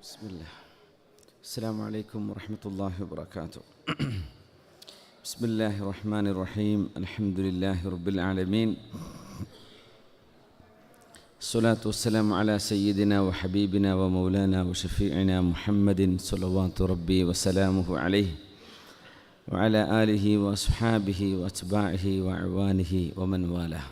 بسم الله السلام عليكم ورحمة الله وبركاته بسم الله الرحمن الرحيم الحمد لله رب العالمين الصلاة والسلام على سيدنا وحبيبنا ومولانا وشفيعنا محمد صلوات ربي وسلامه عليه وعلى آله وأصحابه وأتباعه وأعوانه ومن والاه.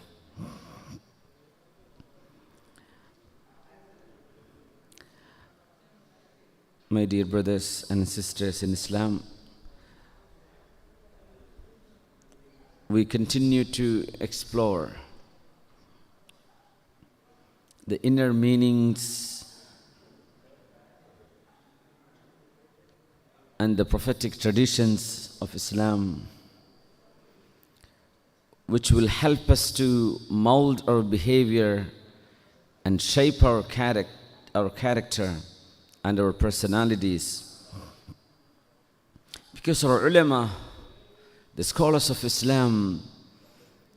My dear brothers and sisters in Islam, we continue to explore the inner meanings and the prophetic traditions of Islam, which will help us to mold our behavior and shape our character and our personalities. Because our ulama, the scholars of Islam,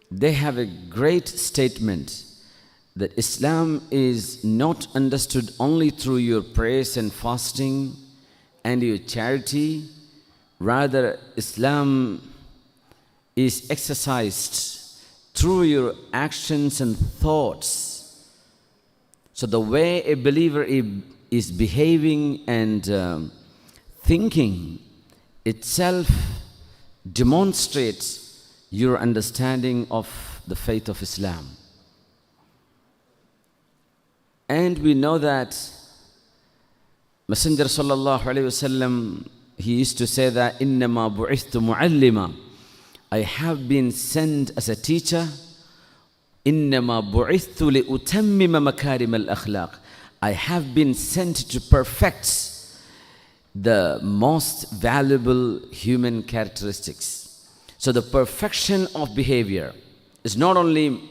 they have a great statement that Islam is not understood only through your prayers and fasting and your charity. Rather, Islam is exercised through your actions and thoughts. So the way a believer is behaving and thinking itself demonstrates your understanding of the faith of Islam. And we know that Messenger sallallahu alaihi wasallam, he used to say that innama bu'ithtu mu'allima, I have been sent as a teacher. Innama bu'ithtu li utammima makarim al-akhlaq, I have been sent to perfect the most valuable human characteristics. So the perfection of behavior is not only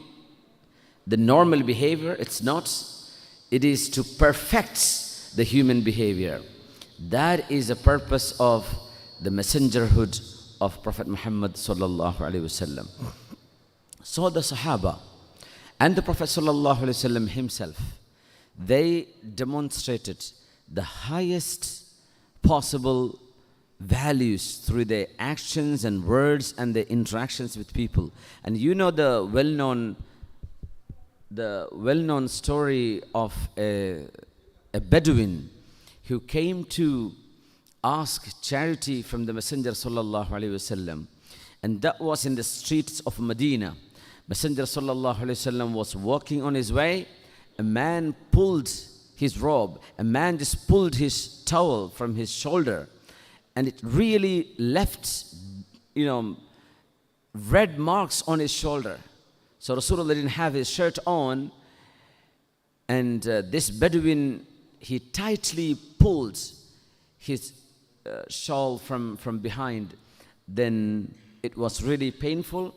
the normal behavior, it is to perfect the human behavior. That is the purpose of the messengerhood of Prophet Muhammad sallallahu alaihi wasallam. So the Sahaba and the Prophet sallallahu alaihi wasallam himself, they demonstrated the highest possible values through their actions and words and their interactions with people. And you know the well-known story of a Bedouin who came to ask charity from the Messenger sallallahu alaihi wasallam, and that was in the streets of Medina. Messenger sallallahu alaihi wasallam was walking on his way. A man pulled his robe. A man just pulled his towel from his shoulder, and it really left, red marks on his shoulder. So Rasulullah didn't have his shirt on, and this Bedouin, he tightly pulled his shawl from behind. Then it was really painful.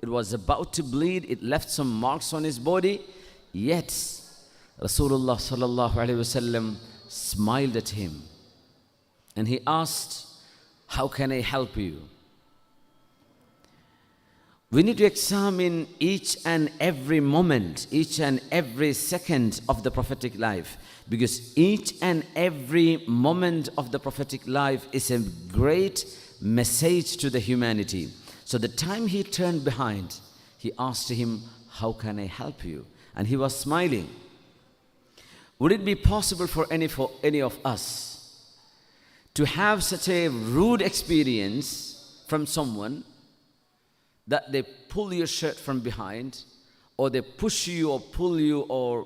It was about to bleed. It left some marks on his body. Yet Rasulullah sallallahu alaihi wasallam smiled at him, and he asked, how can I help you? We need to examine each and every moment, each and every second of the prophetic life, because each and every moment of the prophetic life is a great message to the humanity. So the time he turned behind, he asked him, how can I help you? And he was smiling. Would it be possible for any of us to have such a rude experience from someone that they pull your shirt from behind, or they push you or pull you or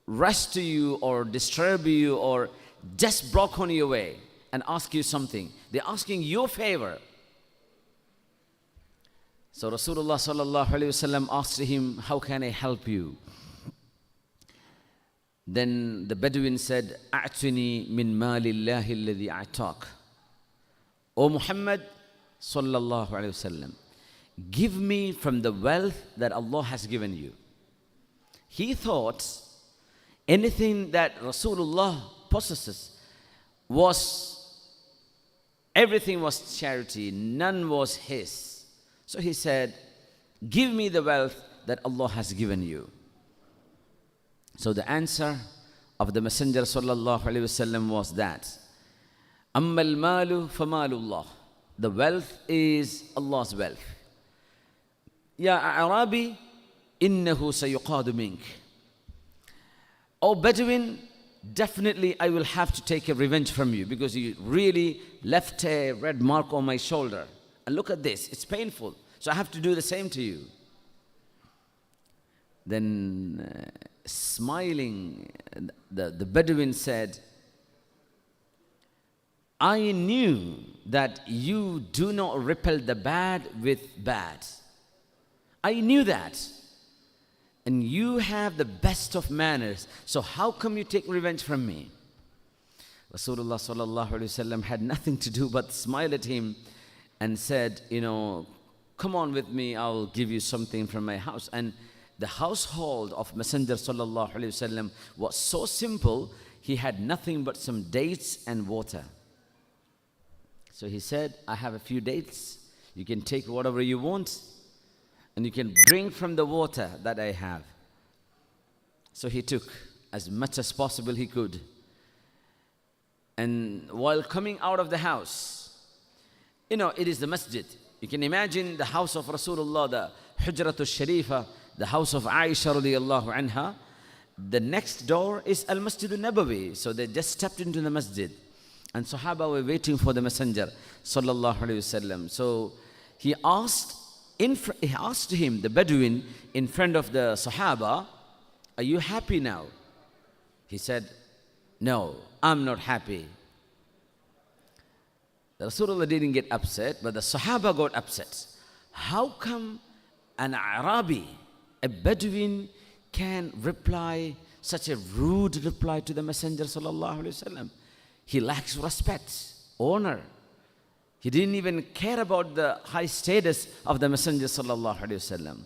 rush to you or disturb you or just block on your way and ask you something? They're asking you a favor. So Rasulullah sallallahu alaihi wasallam asked him, how can I help you? Then the Bedouin said, A'tuni min malillahi alladhi a'taq. O Muhammad sallallahu alaihi wasallam, give me from the wealth that Allah has given you. He thought anything that Rasulullah possesses everything was charity, none was his. So he said, give me the wealth that Allah has given you. So the answer of the Messenger sallallahu alaihi wasallam was that, Ammal malu famalullah. The wealth is Allah's wealth. Ya Arabi, innahu sayuqadu mink. O Bedouin, definitely I will have to take a revenge from you because you really left a red mark on my shoulder. And look at this, it's painful. So I have to do the same to you. Then smiling, the Bedouin said, I knew that you do not repel the bad with bad. I knew that. And you have the best of manners. So how come you take revenge from me? Rasulullah sallallahu alaihi wasallam had nothing to do but smile at him and said, come on with me, I'll give you something from my house. And the household of Messenger sallallahu alaihi wasallam was so simple, he had nothing but some dates and water. So he said, I have a few dates. You can take whatever you want. And you can drink from the water that I have. So he took as much as possible he could. And while coming out of the house, it is the masjid. You can imagine the house of Rasulullah, the Hujratul Sharifa, the house of Aisha radiallahu anha. The next door is Al-Masjid al-Nabawi. So they just stepped into the masjid. And Sahaba were waiting for the Messenger sallallahu alaihi wasallam. So he asked him, the Bedouin, in front of the Sahaba, are you happy now? He said, no, I'm not happy. The Rasulullah didn't get upset, but the Sahaba got upset. How come an Arabi, a Bedouin, can reply such a rude reply to the Messenger sallallahu alaihi wasallam? He lacks respect, honor. He didn't even care about the high status of the Messenger sallallahu alaihi wasallam.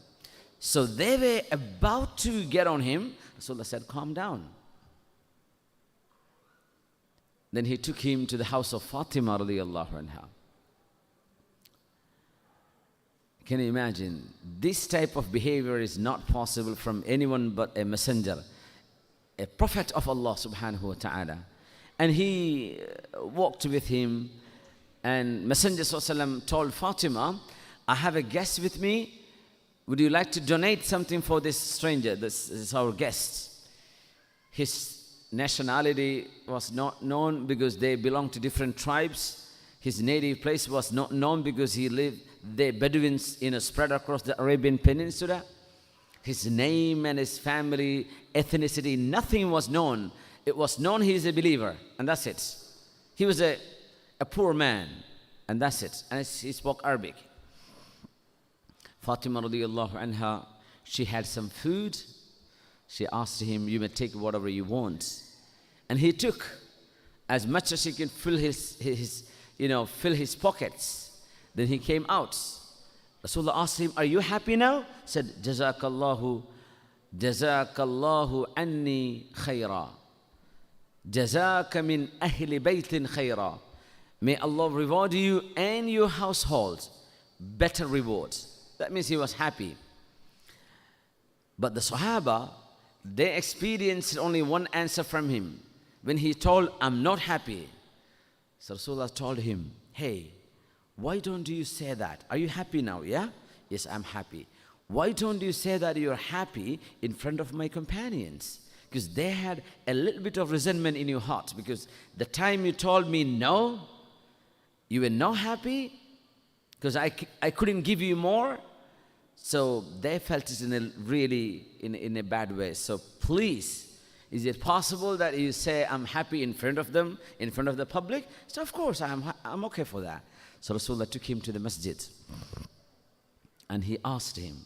So they were about to get on him. Rasulullah said, calm down. Then he took him to the house of Fatima radiallahu anha. Can you imagine? This type of behavior is not possible from anyone but a messenger, a prophet of Allah subhanahu wa ta'ala. And he walked with him. And Messenger ﷺ told Fatima, I have a guest with me. Would you like to donate something for this stranger? This is our guest. His nationality was not known because they belonged to different tribes. His native place was not known because he lived, the Bedouins spread across the Arabian Peninsula. His name and his family, ethnicity, nothing was known. It was known he is a believer, and that's it. He was a poor man, and that's it. And he spoke Arabic. Fatima radiallahu anha, she had some food. She asked him, you may take whatever you want. And he took as much as he can fill his pockets. Then he came out. Rasulullah asked him, are you happy now? Said, Jazakallahu anni khayra. Jazaka min ahli baytin khayra. May Allah reward you and your household better rewards. That means he was happy. But the Sahaba, they experienced only one answer from him. When he told, I'm not happy. So Rasulullah told him, hey, why don't you say that? Are you happy now? Yeah? Yes, I'm happy. Why don't you say that you're happy in front of my companions? Because they had a little bit of resentment in your heart. Because the time you told me no, you were not happy because I couldn't give you more. So they felt it in a bad way. So please, is it possible that you say I'm happy in front of them, in front of the public? So of course I'm okay for that. So Rasulullah took him to the masjid and he asked him.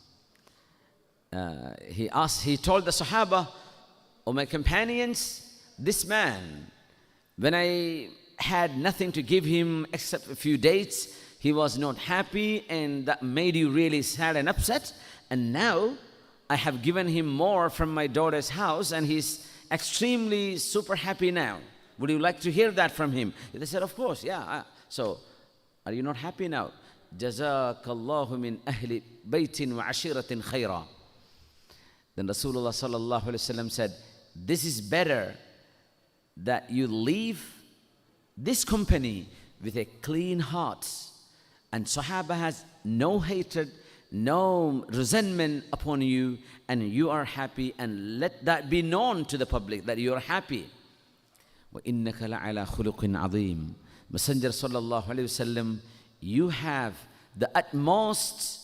He told the Sahaba, oh my companions, this man, when I had nothing to give him except a few dates, he was not happy, and that made you really sad and upset. And now I have given him more from my daughter's house, and he's extremely super happy now. Would you like to hear that from him? They said, of course, yeah. So, are you not happy now? Jazakallahu min ahli baytin wa ashiratin khayra. Then Rasulullah sallallahu alaihi wasallam said, this is better that you leave this company with a clean heart. And Sahaba has no hatred, no resentment upon you, and you are happy, and let that be known to the public that you are happy. وَإِنَّكَ لَعَلَى خُلُقٍ عَظِيمٍ. Messenger sallallahu alayhi wasallam, you have the utmost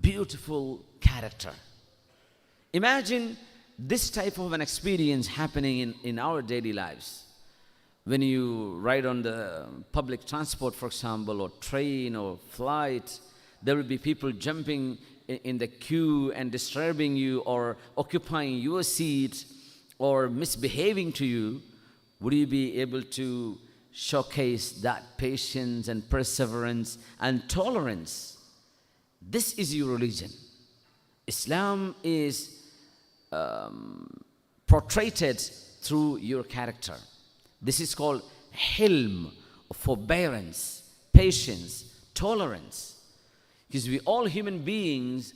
beautiful character. Imagine this type of an experience happening in our daily lives. When you ride on the public transport, for example, or train or flight, there will be people jumping in the queue and disturbing you, or occupying your seat, or misbehaving to you. Would you be able to showcase that patience and perseverance and tolerance? This is your religion. Islam is portrayed through your character. This is called hilm, forbearance, patience, tolerance. Because we all human beings,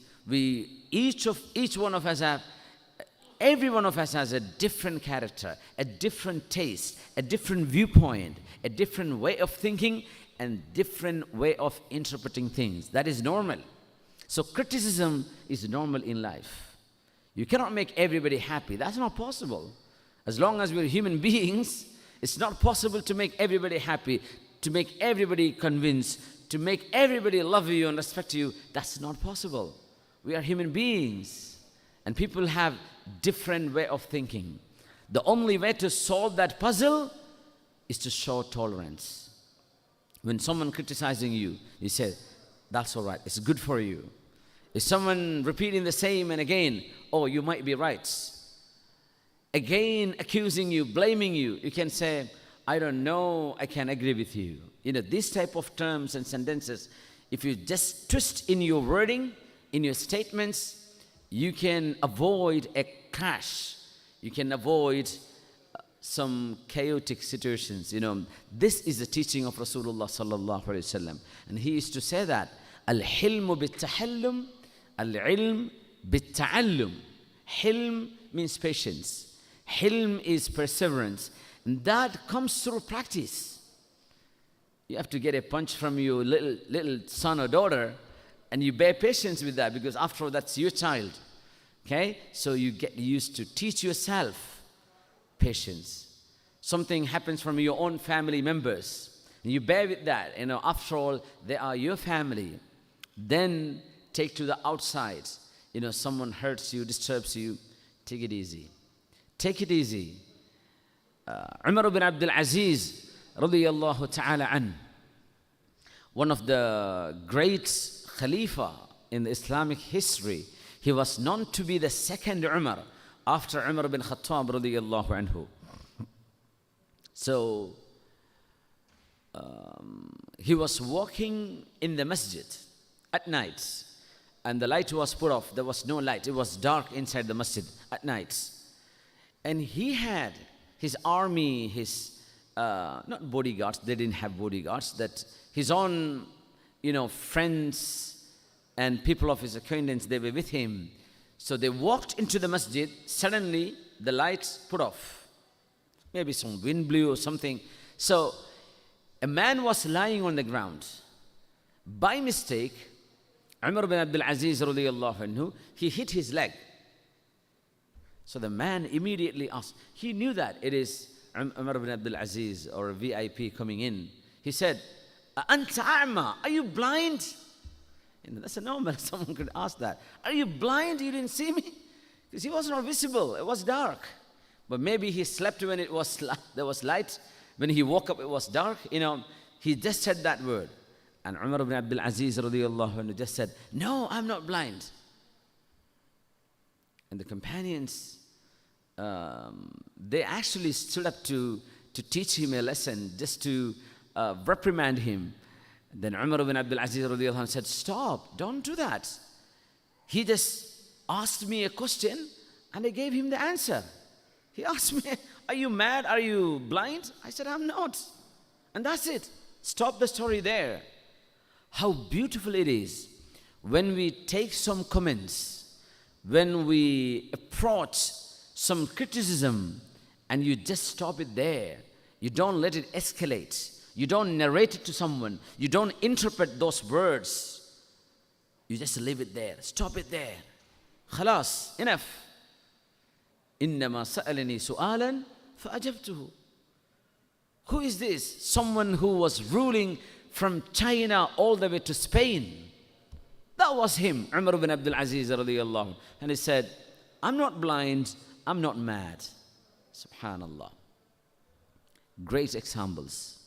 every one of us has a different character, a different taste, a different viewpoint, a different way of thinking, and different way of interpreting things. That is normal. So criticism is normal in life. You cannot make everybody happy. That's not possible. As long as we're human beings, it's not possible to make everybody happy, to make everybody convinced, to make everybody love you and respect you. That's not possible. We are human beings, and people have different way of thinking. The only way to solve that puzzle is to show tolerance. When someone criticizing you, you say, that's all right, it's good for you. If someone repeating the same and again, oh, you might be right. Again accusing you, blaming you, you can say, I don't know, I can agree with you. You know, these type of terms and sentences, if you just twist in your wording, in your statements, you can avoid a clash. You can avoid some chaotic situations. You know, this is the teaching of Rasulullah sallallahu alaihi wasallam, and he used to say that al-hilmu bit-tahallum, al-ilm bit-ta'allum. Hilm means patience. Hilm is perseverance, and that comes through practice. You have to get a punch from your little son or daughter, and you bear patience with that, because after all, that's your child. Okay? So you get used to teach yourself patience. Something happens from your own family members, and you bear with that. You know, after all, they are your family. Then take to the outside. You know, someone hurts you, disturbs you. Take it easy. Take it easy. Umar ibn Abdul Aziz, radiyallahu ta'ala an, one of the great Khalifa in the Islamic history. He was known to be the second Umar after Umar ibn Khattab radiyallahu anhu. So he was walking in the masjid at night, and the light was put off. There was no light. It was dark inside the masjid at night. And he had his army, his not bodyguards, they didn't have bodyguards, that his own, you know, friends and people of his acquaintance, they were with him. So they walked into the masjid. Suddenly, the lights put off. Maybe some wind blew or something. So a man was lying on the ground. By mistake, Umar bin Abdul Aziz radiyallahu anhu, he hit his leg. So the man immediately asked. He knew that it is Umar bin Abdul Aziz, or a VIP coming in. He said, Anta a'ma, are you blind? And that's a normal, someone could ask that. Are you blind? You didn't see me? Because he was not visible. It was dark. But maybe he slept when it was there was light. When he woke up, it was dark. You know, he just said that word. And Umar ibn Abdul Aziz radiyallahu anhu just said, no, I'm not blind. And the companions, they actually stood up to teach him a lesson, just to reprimand him. Then Umar ibn Abdul Aziz radiyallahu anhu said, stop, don't do that. He just asked me a question, and I gave him the answer. He asked me, are you mad? Are you blind? I said, I'm not. And that's it. Stop the story there. How beautiful it is when we take some comments, when we approach some criticism, and you just stop it there. You don't let it escalate. You don't narrate it to someone. You don't interpret those words. You just leave it there. Stop it there. Khalas, enough. إنما سألني سؤالا فأجبته. Who is this? Someone who was ruling from China all the way to Spain. That was him, Umar ibn Abdul Aziz radiyallahu. And he said, I'm not blind, I'm not mad. Subhanallah. Great examples.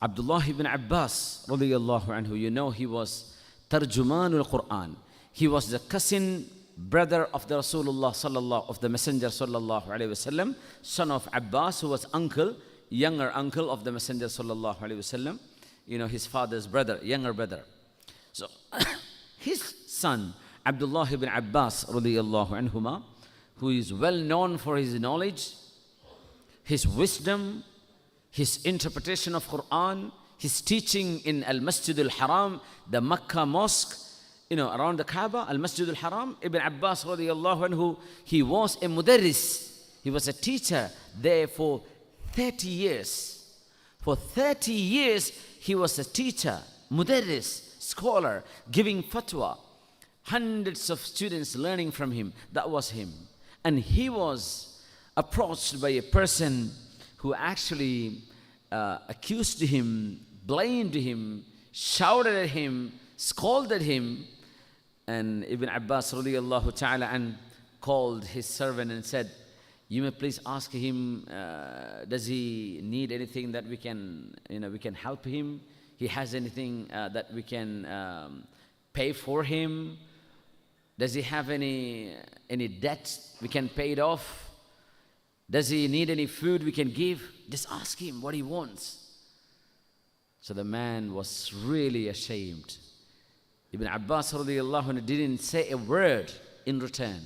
Abdullah ibn Abbas radiyallahu anhu, you know, he was Tarjumanul Quran. He was the cousin brother of the Rasulullah sallallahu, of the Messenger sallallahu alayhi wasallam, son of Abbas, who was uncle, younger uncle of the Messenger sallallahu alayhi wasallam. You know, his father's brother, younger brother. So his son, Abdullah ibn Abbas radiyallahu anhuma, who is well known for his knowledge, his wisdom, his interpretation of Quran, his teaching in Al-Masjid al-Haram, the Makkah mosque, you know, around the Kaaba, Al-Masjid al-Haram. Ibn Abbas radiyallahu anhu, he was a mudarris. He was a teacher there for 30 years. For 30 years, he was a teacher, mudarris, scholar, giving fatwa. Hundreds of students learning from him. That was him. And he was approached by a person who actually accused him, blamed him, shouted at him, scolded him. And Ibn Abbas radiyallahu ta'ala and called his servant and said, you may please ask him, does he need anything that we can, we can help him? He has anything that we can pay for him? Does he have any debt we can pay it off? Does he need any food we can give? Just ask him what he wants. So the man was really ashamed. Ibn Abbas radiyallahu anhu didn't say a word in return.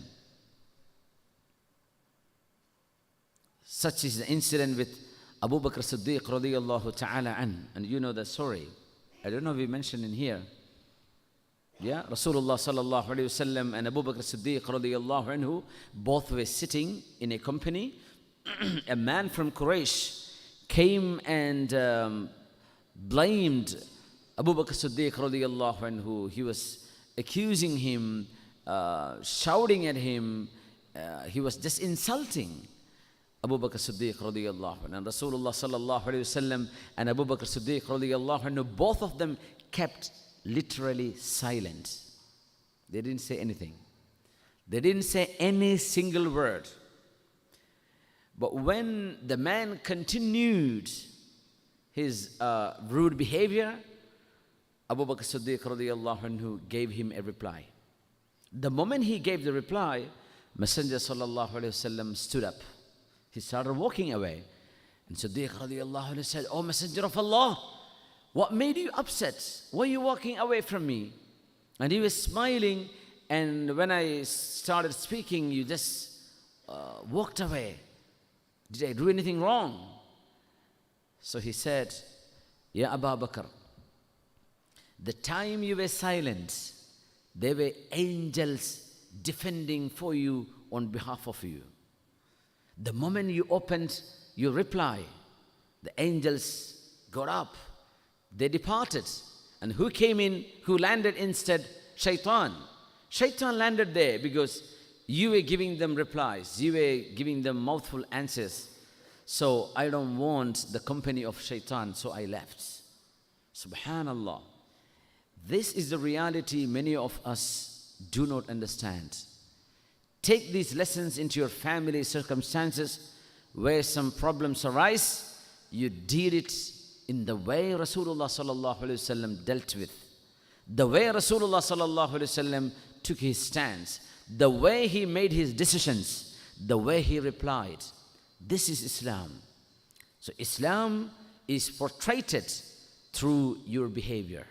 Such is the incident with Abu Bakr Siddiq radiyallahu ta'ala an. And you know the story. I don't know if we mentioned in here. Yeah, Rasulullah sallallahu alayhi wasallam and Abu Bakr Siddiq radiyallahu anhu both were sitting in a company. A man from Quraysh came and blamed Abu Bakr Siddiq radiyallahu anhu. He was accusing him, shouting at him. He was just insulting Abu Bakr Siddiq radiyallahu anhu. And Rasulullah sallallahu alayhi wasallam and Abu Bakr Siddiq radiyallahu anhu, both of them kept literally silent. They didn't say anything. They didn't say any single word. But when the man continued his rude behavior, Abu Bakr Siddiq radiyallahu anhu gave him a reply. The moment he gave the reply, Messenger sallallahu alayhi wasallam stood up. He started walking away. And Siddiq radiyallahu anhu said, "Oh Messenger of Allah, what made you upset? Why are you walking away from me?" And he was smiling, and when I started speaking, you just walked away. Did I do anything wrong? So he said, "Ya Abu Bakr, the time you were silent, there were angels defending for you on behalf of you. The moment you opened your reply, the angels got up. They departed. And who came in, who landed instead? Shaitan. Shaitan landed there because you were giving them replies. You were giving them mouthful answers. So I don't want the company of Shaitan, so I left." Subhanallah. This is the reality many of us do not understand. Take these lessons into your family circumstances where some problems arise. You deal it in the way Rasulullah sallallahu alaihi wasallam dealt with, the way Rasulullah sallallahu alaihi wasallam took his stance, the way he made his decisions, the way he replied. This is Islam. So Islam is portrayed through your behavior,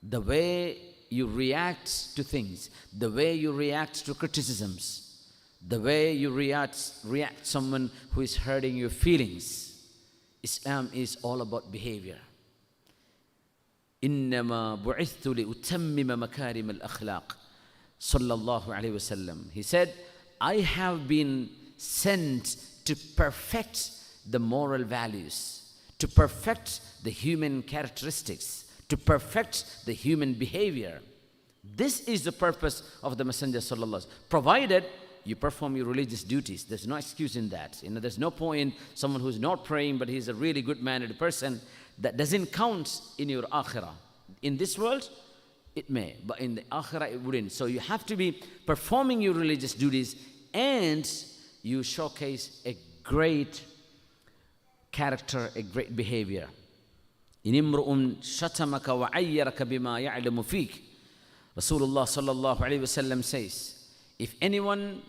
the way you react to things, the way you react to criticisms, the way you react someone who is hurting your feelings. Islam is all about behavior. إنما بعثت لأتمم مكارم الأخلاق. sallallahu alaihi wasallam. He said, I have been sent to perfect the moral values, to perfect the human characteristics, to perfect the human behavior. This is the purpose of the Messenger sallallahu alaihi wasallam. Provided you perform your religious duties. There's no excuse in that. There's no point someone who's not praying but he's a really good-mannered person. That doesn't count in your akhirah. In this world, it may, but in the akhirah it wouldn't. So you have to be performing your religious duties, and you showcase a great character, a great behavior. In imru'un shatamaka wa ayyaraka bima ya'lamu fik. Rasulullah sallallahu alayhi wasallam says, if anyone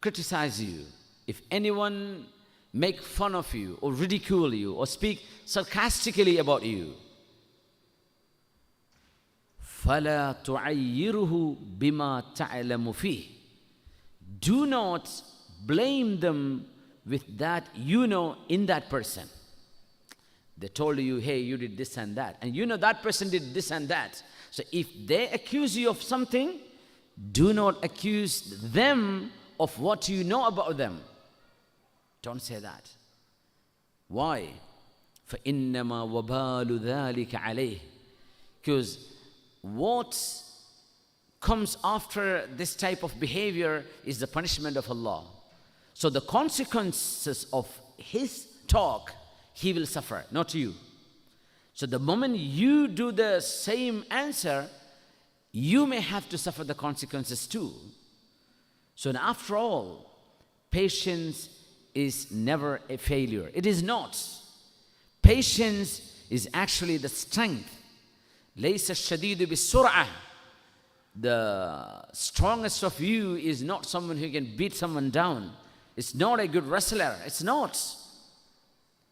criticizes you, if anyone make fun of you or ridicule you or speak sarcastically about you, فَلَا تُعَيِّرُهُ بِمَا تَعْلَمُ فِيهِ. Do not blame them with that you know in that person. They told you, hey, you did this and that, and you know that person did this and that. So if they accuse you of something, do not accuse them of what you know about them. Don't say that. Why? فَإِنَّمَا وَبَالُ ذَلِكَ عَلَيْهِ. Because what comes after this type of behavior is the punishment of Allah. So the consequences of his talk, he will suffer, not you. So the moment you do the same answer, you may have to suffer the consequences too. So after all, patience is never a failure. It is not. Patience is actually the strength. لَيْسَ الشَّدِيدُ بِالسُّرْعَةِ. The strongest of you is not someone who can beat someone down. It's not a good wrestler. It's not.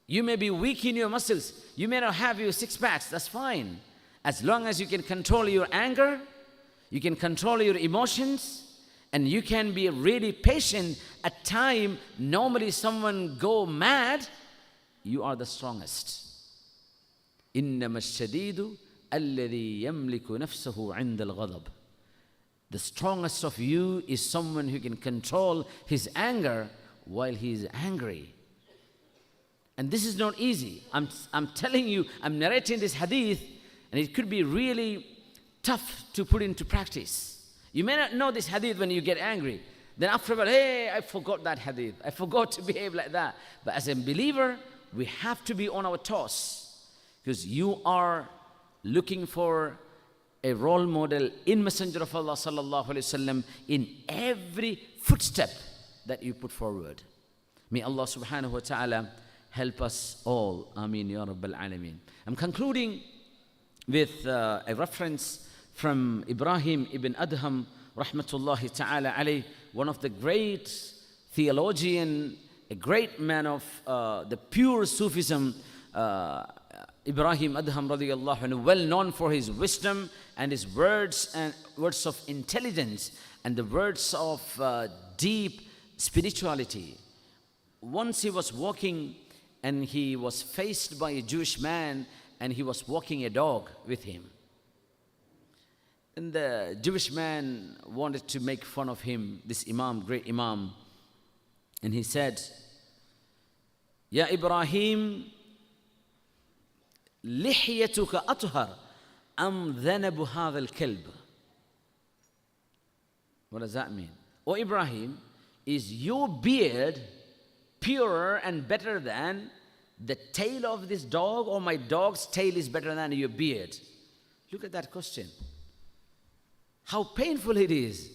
You may be weak in your muscles. You may not have your six packs. That's fine. As long as you can control your anger, you can control your emotions, and you can be really patient. At time, normally someone go mad, you are the strongest. إِنَّمَا الشَّدِيدُ الَّذِي يَمْلِكُ نَفْسَهُ عِنْدَ الْغَضَبِ. The strongest of you is someone who can control his anger while he is angry. And this is not easy. I'm telling you, I'm narrating this hadith, and it could be really tough to put into practice. You may not know this hadith when you get angry. Then afterward, hey, I forgot that hadith. I forgot to behave like that. But as a believer, we have to be on our toes, because you are looking for a role model in Messenger of Allah sallallahu alaihi wasallam in every footstep that you put forward. May Allah subhanahu wa ta'ala help us all. Ameen ya Rabbal Alameen. I'm concluding with a reference from Ibrahim ibn Adham rahmatullahi ta'ala alayh, one of the great theologian, a great man of the pure Sufism. Ibrahim Adham radiyallahu anhu, well known for his wisdom and his words of intelligence and the words of deep spirituality. Once he was walking and he was faced by a Jewish man, and he was walking a dog with him. And the Jewish man wanted to make fun of him, this Imam, great Imam. And he said, Ya Ibrahim, لحيتك أطهر أم ذنب هذا الكلب. What does that mean? Oh Ibrahim, is your beard purer and better than the tail of this dog, or my dog's tail is better than your beard? Look at that question. How painful it is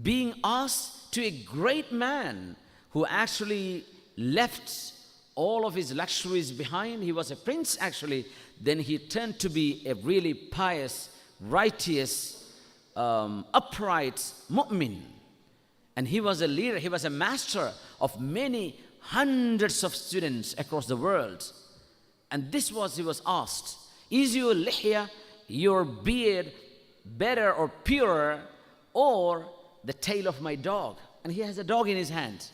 being asked to a great man who actually left all of his luxuries behind. He was a prince actually. Then he turned to be a really pious, righteous, upright mu'min. And he was a leader, he was a master of many hundreds of students across the world. And this was, he was asked, is your lihya, your beard, better or purer, or the tail of my dog? And he has a dog in his hand.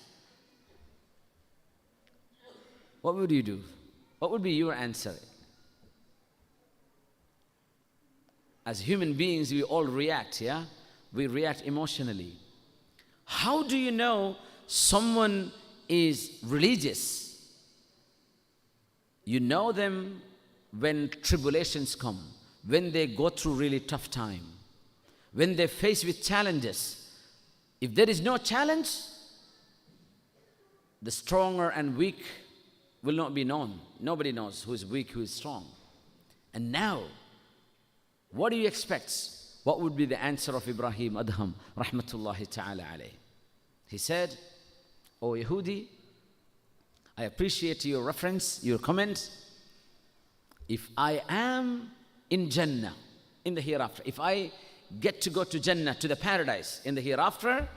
What would you do? What would be your answer? As human beings, we all react, yeah? we react emotionally. How do you know someone is religious? You know them when tribulations come, when they go through really tough time, when they're faced with challenges. If there is no challenge, the stronger and weak will not be known. Nobody knows who is weak, who is strong. And now, what do you expect? What would be the answer of Ibrahim Adham, rahmatullahi ta'ala alayh? He said, "O Yehudi, I appreciate your reference, your comment. If I am in Jannah, in the hereafter, if I get to go to Jannah, to the paradise in the hereafter,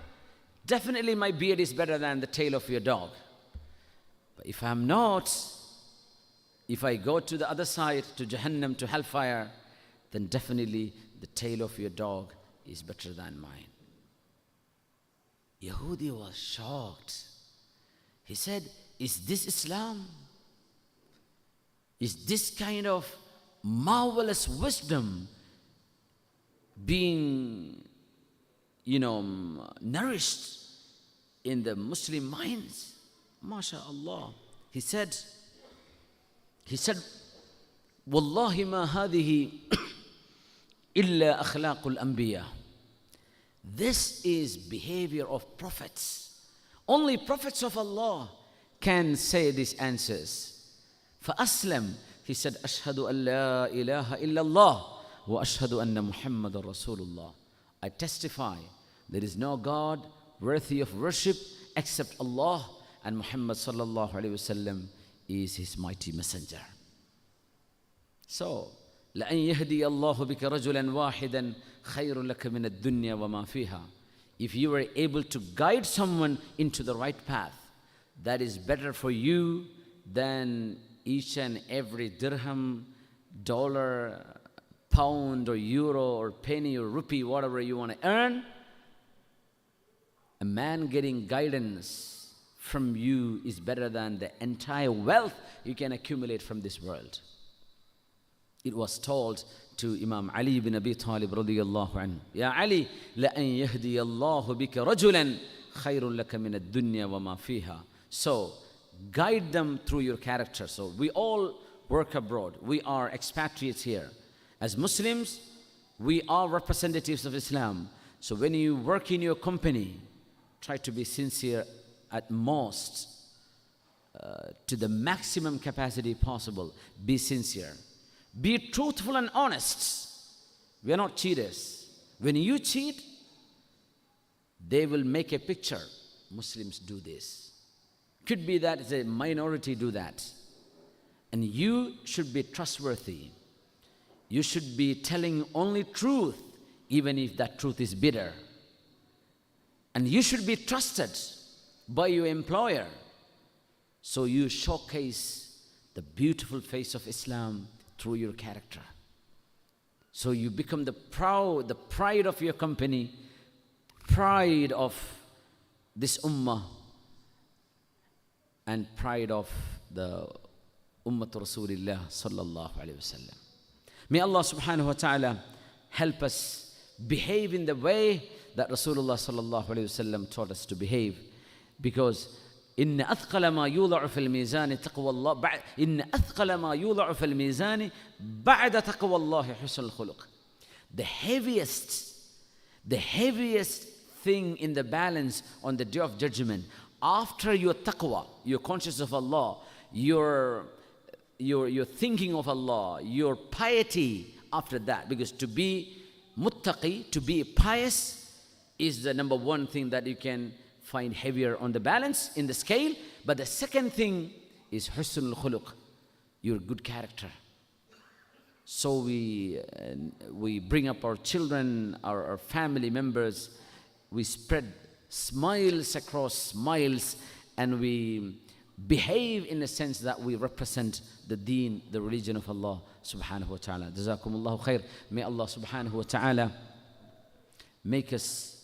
definitely my beard is better than the tail of your dog. But if I'm not, if I go to the other side, to Jahannam, to hellfire, then definitely the tail of your dog is better than mine." Yehudi was shocked. He said, "Is this Islam? Is this kind of marvelous wisdom being, nourished in the Muslim minds?" MashaAllah. He said, "Wallahi ma hadihi illa akhlaqul anbiya." This is behavior of prophets. Only prophets of Allah can say these answers. فَأَسْلَمْ. He said, "Ashhadu an la ilaha illallah wa ashhadu anna Muhammadan Rasulullah." I testify there is no God worthy of worship except Allah, and Muhammad sallallahu alaihi wasallam is his mighty messenger. So, لَأَنْ يَهْدِيَ اللَّهُ بِكَ رَجُلًا وَاحِدًا خَيْرٌ لَكَ مِنَ الدُّنْيَا وَمَا فِيهَا. If you were able to guide someone into the right path, that is better for you than each and every dirham, dollar, pound or euro or penny or rupee, whatever you want to earn. A man getting guidance from you is better than the entire wealth you can accumulate from this world. It was told to Imam Ali ibn Abi Talib radiyallahu anhu, "Ya Ali, la an yahdi Allahu bika rajulan khayrun laka min ad-dunya wa ma fiha." So, guide them through your character. So, we all work abroad. We are expatriates here. As Muslims, we are representatives of Islam. So, when you work in your company, try to be sincere at most, to the maximum capacity possible. Be sincere. Be truthful and honest. We are not cheaters. When you cheat, they will make a picture. Muslims do this. Could be that it's a minority do that. And you should be trustworthy. You should be telling only truth, even if that truth is bitter. And you should be trusted by your employer. So you showcase the beautiful face of Islam through your character. So you become the pride of your company, pride of this ummah, and pride of the Ummat Rasulillah sallallahu alayhi wa sallam. May Allah subhanahu wa ta'ala help us behave in the way that Rasulullah sallallahu alayhi wa sallam taught us to behave. Because إن أثقل ما يوضع في الميزان تقوى الله إن أثقل ما يوضع في الميزان بعد تقوى الله حسن الخلق. The heaviest thing in the balance on the day of judgment, after your taqwa, your conscious of Allah, your thinking of Allah, your piety after that. Because to be muttaqi, to be pious, is the number one thing that you can find heavier on the balance, in the scale. But the second thing is husnul khuluq, your good character. So we bring up our children, our family members, we spread smiles across miles, and we behave in a sense that we represent the deen, the religion of Allah subhanahu wa ta'ala. Jazakumullahu khair. May Allah subhanahu wa ta'ala make us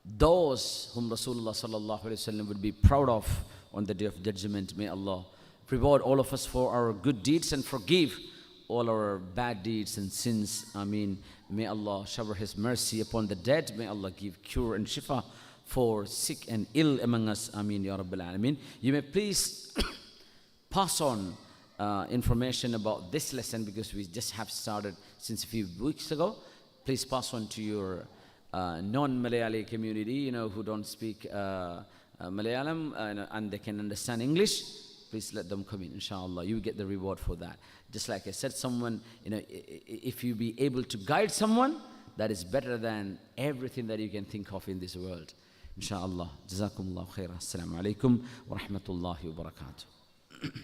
those whom Rasulullah sallallahu alayhi wa sallam would be proud of on the day of judgment. May Allah reward all of us for our good deeds and forgive all our bad deeds and sins. Ameen. May Allah shower His mercy upon the dead. May Allah give cure and shifa for sick and ill among us. Ameen Ya Rabbil Alameen. You may please pass on information about this lesson, because we just have started since a few weeks ago. Please pass on to your non-Malayali community, who don't speak Malayalam and they can understand English. Please let them come in, inshallah. You get the reward for that. Just like I said, someone, if you be able to guide someone, that is better than everything that you can think of in this world. Inshallah. Jazakumullah khairah. Assalamu alaikum wa rahmatullahi wa barakatuh.